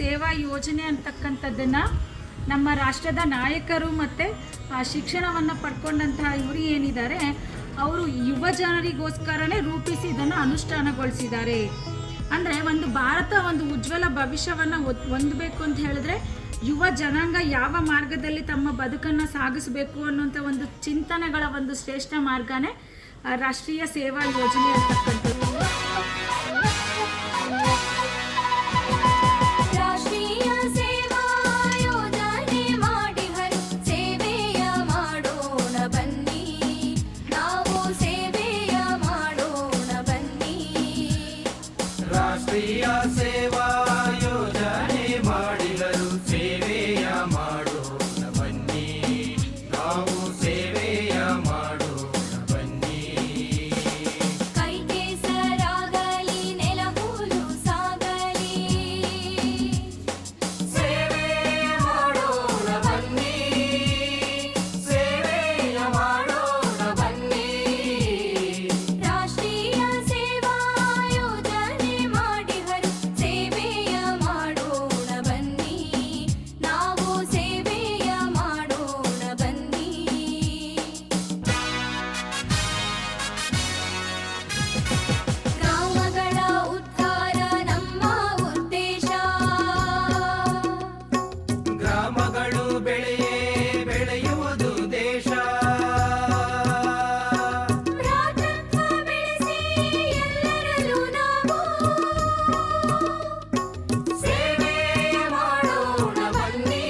ಸೇವಾ ಯೋಜನೆ ಅಂತಕ್ಕಂಥದ್ದನ್ನು ನಮ್ಮ ರಾಷ್ಟ್ರದ ನಾಯಕರು ಮತ್ತು ಶಿಕ್ಷಣವನ್ನು ಪಡ್ಕೊಂಡಂತಹ ಇವರು ಏನಿದ್ದಾರೆ ಅವರು ಯುವ ಜನರಿಗೋಸ್ಕರನೇ ರೂಪಿಸಿ ಇದನ್ನು ಅನುಷ್ಠಾನಗೊಳಿಸಿದ್ದಾರೆ. ಅಂದರೆ ಒಂದು ಭಾರತ ಒಂದು ಉಜ್ವಲ ಭವಿಷ್ಯವನ್ನು ಹೊಂದಬೇಕು ಅಂತ ಹೇಳಿದ್ರೆ ಯುವ ಜನಾಂಗ ಯಾವ ಮಾರ್ಗದಲ್ಲಿ ತಮ್ಮ ಬದುಕನ್ನು ಸಾಗಿಸಬೇಕು ಅನ್ನೋಂಥ ಒಂದು ಚಿಂತನೆಗಳ ಒಂದು ಶ್ರೇಷ್ಠ ಮಾರ್ಗನೇ ರಾಷ್ಟ್ರೀಯ ಸೇವಾ ಯೋಜನೆ ಅಂತಕ್ಕಂಥದ್ದು. ರಾಷ್ಟ್ರೀಯ ಸೇವಾ ಯೋಜನೆ ಮಾಡಿದರು ಸೇವೆಯ ಮಾಡೋಣ ಬನ್ನಿ, ನಾವು ಸೇವೆಯ ಮಾಡೋಣ ಬನ್ನಿ. ಕೈ ಕೆಸರಾಗಲಿ ನೆಲಮೂಲು ಸಾಗಲಿ, ಸೇವೆ ಮಾಡೋಣ ಬನ್ನಿ, ಸೇವೆಯ ಮಾಡೋಣ ಬನ್ನಿ. ರಾಷ್ಟ್ರೀಯ ಸೇವಾ ಯೋಜನೆ ಮಾಡಿಹರು ಸೇವೆಯ ಮಾಡೋಣ ಬನ್ನಿ, ನಾವು ಸೇವೆಯ ಮಾಡೋಣ ಬನ್ನಿ. ಗ್ರಾಮಗಳ ಉದ್ಧಾರ ನಮ್ಮ ಉದ್ದೇಶ, ಗ್ರಾಮಗಳು ಬೆಳೆಯುವುದು ದೇಶ. ಭ್ರಾತೃತ್ವ ಬೆಳೆಸಿ ಎಲ್ಲರಲ್ಲೂ ನಾವು ಸೇವೆಯ ಮಾಡೋಣ ಬನ್ನಿ,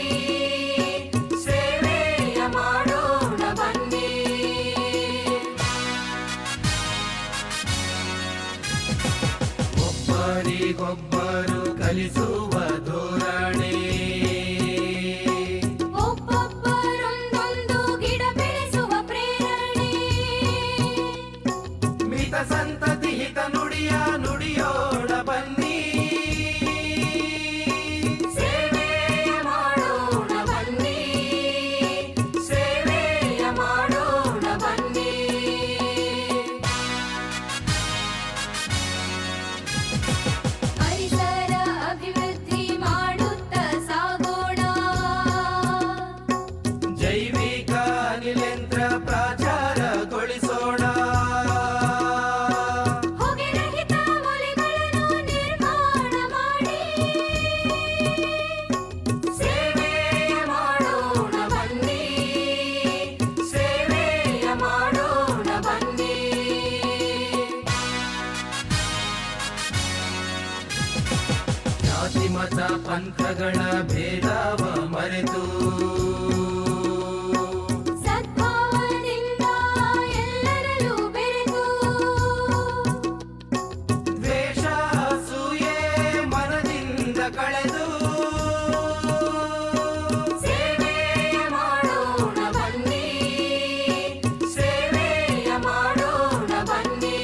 ಸೇವೆಯ ಮಾಡೋಣ ಬನ್ನಿ. ಒಬ್ಬರಿಗೊಬ್ಬರು ಕಲಿಸುವ ಧೋರಣೆ, ಒಬ್ಬೊಬ್ಬರೊಂದೊಂದು ಗಿಡ ಬೆಳೆಸುವ ಪ್ರೇರಣೆ, ಮಿತ ಸಂತತಿ ಹಿತ ನುಡಿಯೋಣ ಬನ್ನಿ, ಸೇವೆಯ ಮಾಡೋಣ ಬನ್ನಿ, ಸೇವೆಯ ಮಾಡೋಣ ಬನ್ನಿ. ಪರಿಸರ ಅಭಿವೃದ್ಧಿ ಮಾಡುತ್ತ ಸಾಗೋಣ, ಜೈವಿಕ ಅನಿಲೇಂದ್ರ ಪ್ರಾಚಾರಗೊಳಿಸೋಣ, ಹೊಗೆ ರಹಿತ ಒಲೆಗಳನ್ನು ನಿರ್ಮಾಣ ಮಾಡಿ, ಸೇವೆಯ ಮಾಡೋಣ ಬನ್ನಿ, ಸೇವೆಯ ಮಾಡೋಣ ಬನ್ನಿ. ಜಾತಿ ಮತ ಪಂಥಗಳ ಭೇದವ ಮರೆತು ಸದ್ಭಾವದಿಂದ ಎಲ್ಲರಲ್ಲೂ ಬೆರೆತು, ದ್ವೇಷ ಅಸೂಯೆ ಮನದಿಂದ ಕಳೆದು, ಸೇವೆಯ ಮಾಡೋಣ ಬನ್ನಿ, ಸೇವೆಯ ಮಾಡೋಣ ಬನ್ನಿ.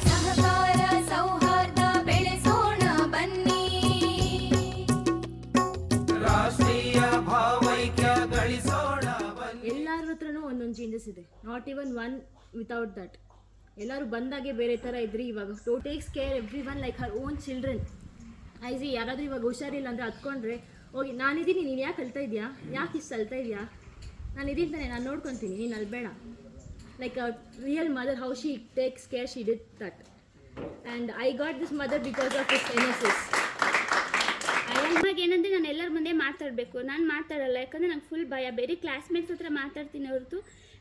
ಸಹಕಾರ ಸೌಹಾರ್ದ ಬೆಳೆಸೋಣ ಬನ್ನಿ, ರಾಷ್ಟ್ರೀಯ ಭಾವೈಕ್ಯ ಗಳಿಸೋಣ ಬನ್ನಿ. ಎಲ್ಲರ ಹತ್ರನೂ ಒಂದೊಂದು ಚೇಂಜಸ್ ಇದೆ, not even one without that. ಎಲ್ಲರೂ ಬಂದಾಗೆ ಬೇರೆ ಥರ ಇದ್ರಿ. ಇವಾಗ takes care every one like her own children. IC ಯಾರಾದರೂ ಇವಾಗ ಹುಷಾರಿಲ್ಲ ಅಂದರೆ ಹತ್ಕೊಂಡ್ರೆ ಹೋಗಿ ನಾನಿದ್ದೀನಿ, ನೀನು ಯಾಕೆ ಅಳ್ತಾ ಇದೆಯಾ, ಯಾಕೆ ಇಷ್ಟು ಅಳ್ತಾ ಇದೆಯಾ, ನಾನು ಇದೀನಿ ತಾನೆ, ನಾನು ನೋಡ್ಕೊತೀನಿ, ನೀನು ಅಲ್ಬೇಡ. Like a real mother, how she takes care, she did that. And I got this mother because of this NSS. ಇವಾಗ ಏನಂದರೆ ನಾನು ಎಲ್ಲರ ಮುಂದೆ ಮಾತಾಡಬೇಕು, ನಾನು ಮಾತಾಡಲ್ಲ, ಯಾಕಂದರೆ ನಂಗೆ ಫುಲ್ ಭಯ. ಬೇರೆ ಕ್ಲಾಸ್ಮೇಟ್ಸ್ ಹತ್ರ ಮಾತಾಡ್ತೀನಿ ಹೊರತು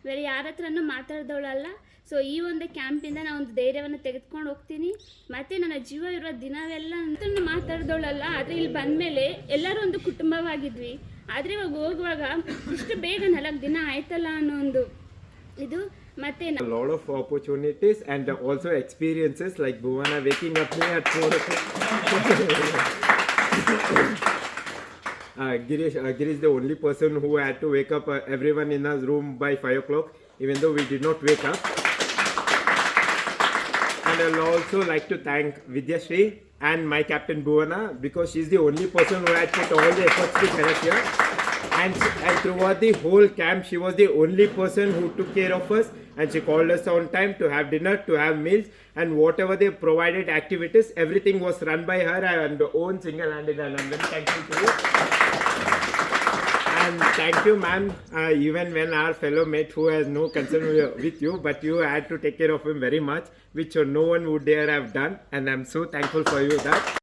ಬೇರೆ ಯಾರ ಹತ್ರನೂ ಮಾತಾಡ್ದವಳಲ್ಲ. ಸೊ ಈ ಒಂದು ಕ್ಯಾಂಪಿಂದ ನಾನು ಒಂದು ಧೈರ್ಯವನ್ನು ತೆಗೆದುಕೊಂಡು ಹೋಗ್ತೀನಿ. ಮತ್ತು ನನ್ನ ಜೀವ ಇರೋ ದಿನವೆಲ್ಲ ಅಂತ ಮಾತಾಡ್ದವಳಲ್ಲ. ಆದರೆ ಇಲ್ಲಿ ಬಂದಮೇಲೆ ಎಲ್ಲರೂ ಒಂದು ಕುಟುಂಬವಾಗಿದ್ವಿ. ಆದರೆ ಇವಾಗ ಹೋಗುವಾಗ ಇಷ್ಟು ಬೇಗ 4 ದಿನ ಆಯ್ತಲ್ಲ ಅನ್ನೋ ಒಂದು ಇದು. ಮತ್ತು a lot of opportunities and also experiences like Bhuvana waking up me at 4 o'clock. Girish is the only person who had to wake up everyone in his room by 5 o'clock, even though we did not wake up. And I'll also like to thank Vidyashree and my captain Bhuvana, because she's the only person who had put all the efforts to get us here. And throughout the whole camp, she was the only person who took care of us. and she called us on time to have dinner, to have meals, and whatever they provided activities, everything was run by her and own single-handed, and I'm very thankful to you. And thank you, ma'am, even when our fellow mate who has no concern with you, but you had to take care of him very much, which no one would dare have done, and I'm so thankful for you that.